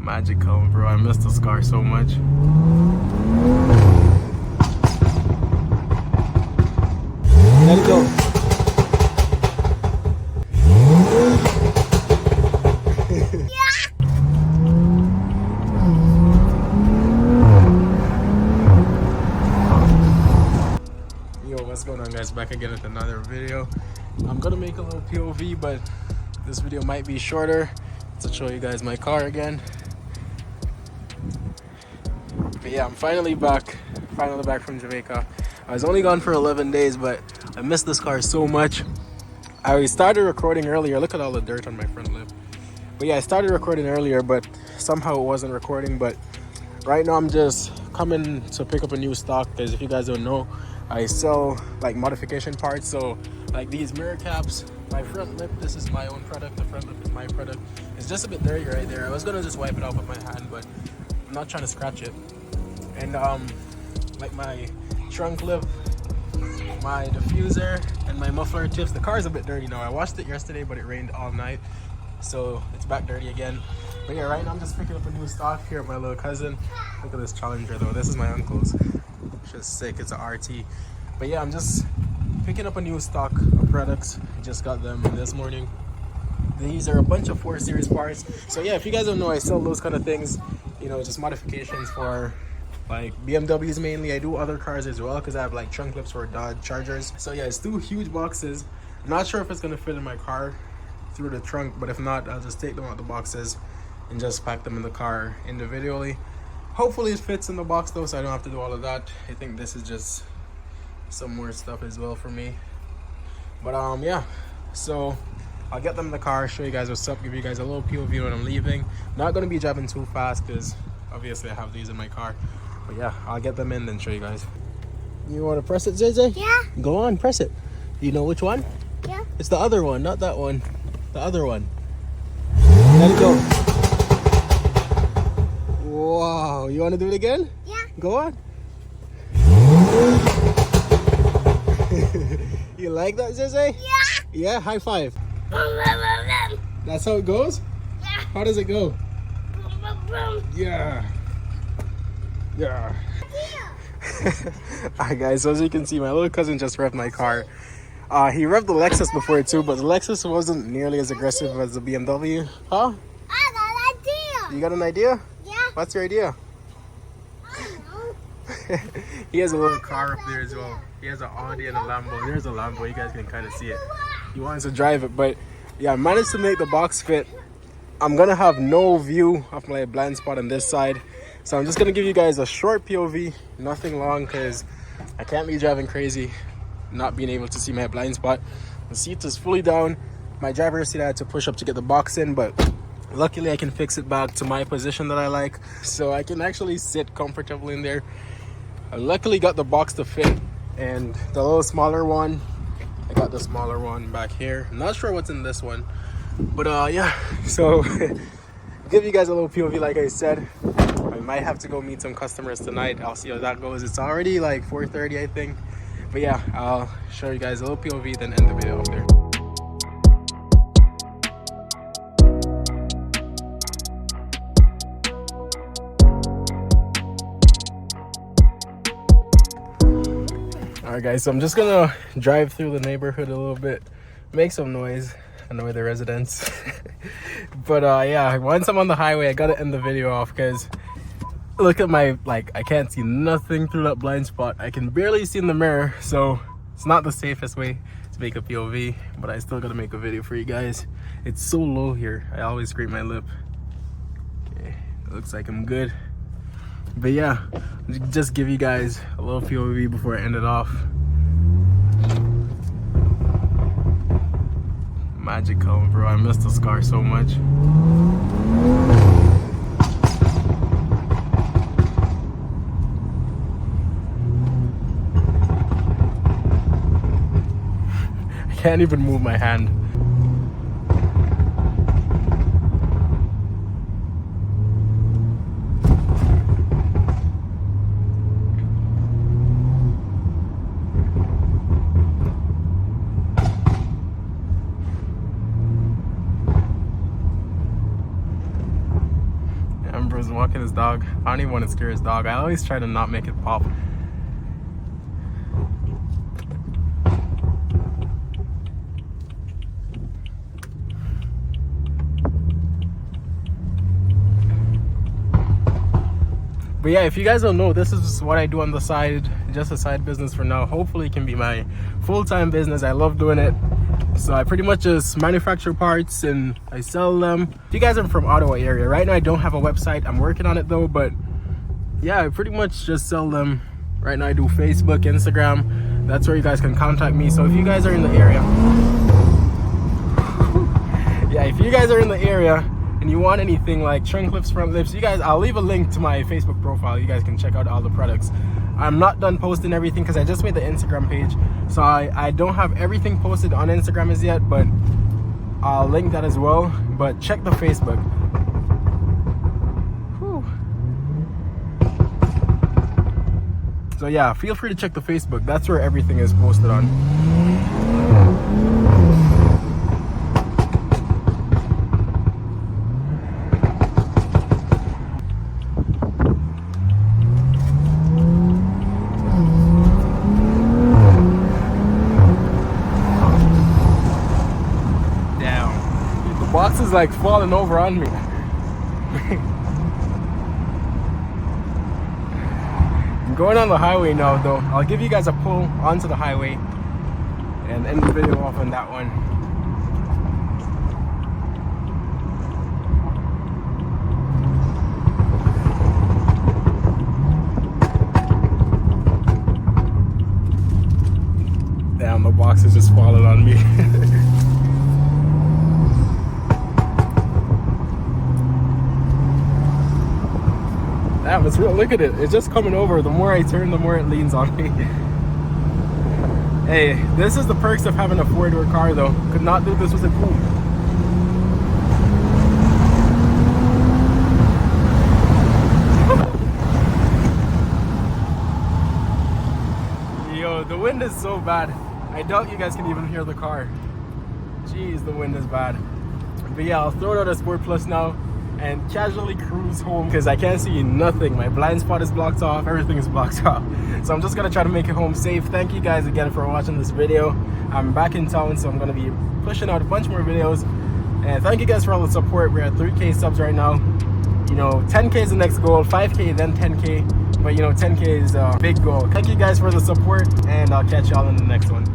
Magical, bro. I miss this car so much. Let it go. Yo, what's going on, guys? Back again with another video. I'm gonna make a little POV, but this video might be shorter to show you guys my car again. But yeah, I'm finally back from Jamaica. I was only gone for 11 days, but I missed this car so much. I started recording earlier. Look at all the dirt on my front lip. But yeah, I started recording earlier, but somehow it wasn't recording. But right now I'm just coming to pick up a new stock, because if you guys don't know, I sell like modification parts. So like these mirror caps, my front lip, this is my own product. The front lip is my product. It's just a bit dirty right there. I was gonna just wipe it off with my hand, but I'm not trying to scratch it. And like my trunk lip, my diffuser, and my muffler tips. The car is a bit dirty now. I washed it yesterday, but it rained all night, so it's back dirty again. But yeah, right now I'm just picking up a new stock here at my little cousin. Look at this Challenger though. This is my uncle's. It's just sick. It's a RT. But yeah, I'm just picking up a new stock of products. Just got them this morning. These are a bunch of 4 Series parts. So yeah, if you guys don't know, I sell those kind of things, you know, just modifications for like BMWs mainly. I do other cars as well, because I have like trunk clips for Dodge Chargers. So yeah, it's 2 huge boxes. I'm not sure if it's gonna fit in my car through the trunk, but if not, I'll just take them out the boxes and just pack them in the car individually. Hopefully it fits in the box though, so I don't have to do all of that. I think this is just some more stuff as well for me. But yeah, so I'll get them in the car, show you guys what's up, give you guys a little POV when I'm leaving. Not gonna be driving too fast, because obviously I have these in my car. But yeah, I'll get them in and show you guys. You want to press it, Zay? Yeah. Go on, press it. Do you know which one? Yeah. It's the other one, not that one. The other one. Let it go. Wow, you want to do it again? Yeah. Go on. You like that, Zay? Yeah. Yeah, high five. That's how it goes? Yeah. How does it go? Yeah. Yeah. Alright guys, so as you can see, my little cousin just revved my car. He revved the Lexus before too, but the Lexus wasn't nearly as aggressive as the BMW. Huh? I got an idea. You got an idea? Yeah. What's your idea? I know. He has a little car up there as well. He has an Audi and a Lambo. There's a Lambo, you guys can kind of see it. He wants to drive it, but yeah, I managed to make the box fit. I'm gonna have no view of my blind spot on this side, so I'm just gonna give you guys a short POV, nothing long, because I can't be driving crazy not being able to see my blind spot. The seat is fully down. My driver's seat I had to push up to get the box in, but luckily I can fix it back to my position that I like, so I can actually sit comfortably in there. I luckily got the box to fit, and the little smaller one, I got the smaller one back here. I'm not sure what's in this one, but yeah, so give you guys a little POV. Like I said, I might have to go meet some customers tonight. I'll see how that goes. It's already like 4:30, I think. But yeah, I'll show you guys a little POV, then end the video off there. Alright guys, so I'm just gonna drive through the neighborhood a little bit, make some noise, annoy the residents. But yeah, once I'm on the highway, I gotta end the video off, because look at my, like, I can't see nothing through that blind spot. I can barely see in the mirror, so it's not the safest way to make a POV, but I still gotta make a video for you guys. It's so low here, I always scrape my lip. Okay, it looks like I'm good. But yeah, just give you guys a little POV before I end it off. Magical, bro. I miss this car so much. I can't even move my hand. walking his dog. I don't even want to scare his dog. I always try to not make it pop. But yeah, if you guys don't know, this is what I do on the side, just a side business for now. Hopefully it can be my full-time business. I love doing it. So I pretty much just manufacture parts and I sell them. If you guys are from Ottawa area, right now I don't have a website. I'm working on it though, but yeah, I pretty much just sell them. Right now I do Facebook, Instagram. That's where you guys can contact me. So if you guys are in the area, yeah, if you guys are in the area and you want anything like trunk lifts, front lifts, you guys, I'll leave a link to my Facebook profile. You guys can check out all the products. I'm not done posting everything because I just made the Instagram page, so I don't have everything posted on Instagram as yet, but I'll link that as well. But check the Facebook. Whew. So yeah, feel free to check the Facebook. That's where everything is posted on. Box is like falling over on me. I'm going on the highway now though. I'll give you guys a pull onto the highway and end the video off on that one. Damn, the box is just falling on me. Damn, it's real. Look at it. It's just coming over. The more I turn, the more it leans on me. Hey, this is the perks of having a four-door car though. Could not do this with a coupe. Yo, the wind is so bad. I doubt you guys can even hear the car. Jeez, the wind is bad. But yeah, I'll throw it out a Sport Plus now and casually cruise home because I can't see nothing. My blind spot is blocked off. Everything is blocked off. So I'm just gonna try to make it home safe. Thank you guys again for watching this video. I'm back in town, so I'm gonna be pushing out a bunch more videos. And thank you guys for all the support. We're at 3K subs right now. You know, 10K is the next goal, 5K, then 10K. But you know, 10K is a big goal. Thank you guys for the support, and I'll catch y'all in the next one.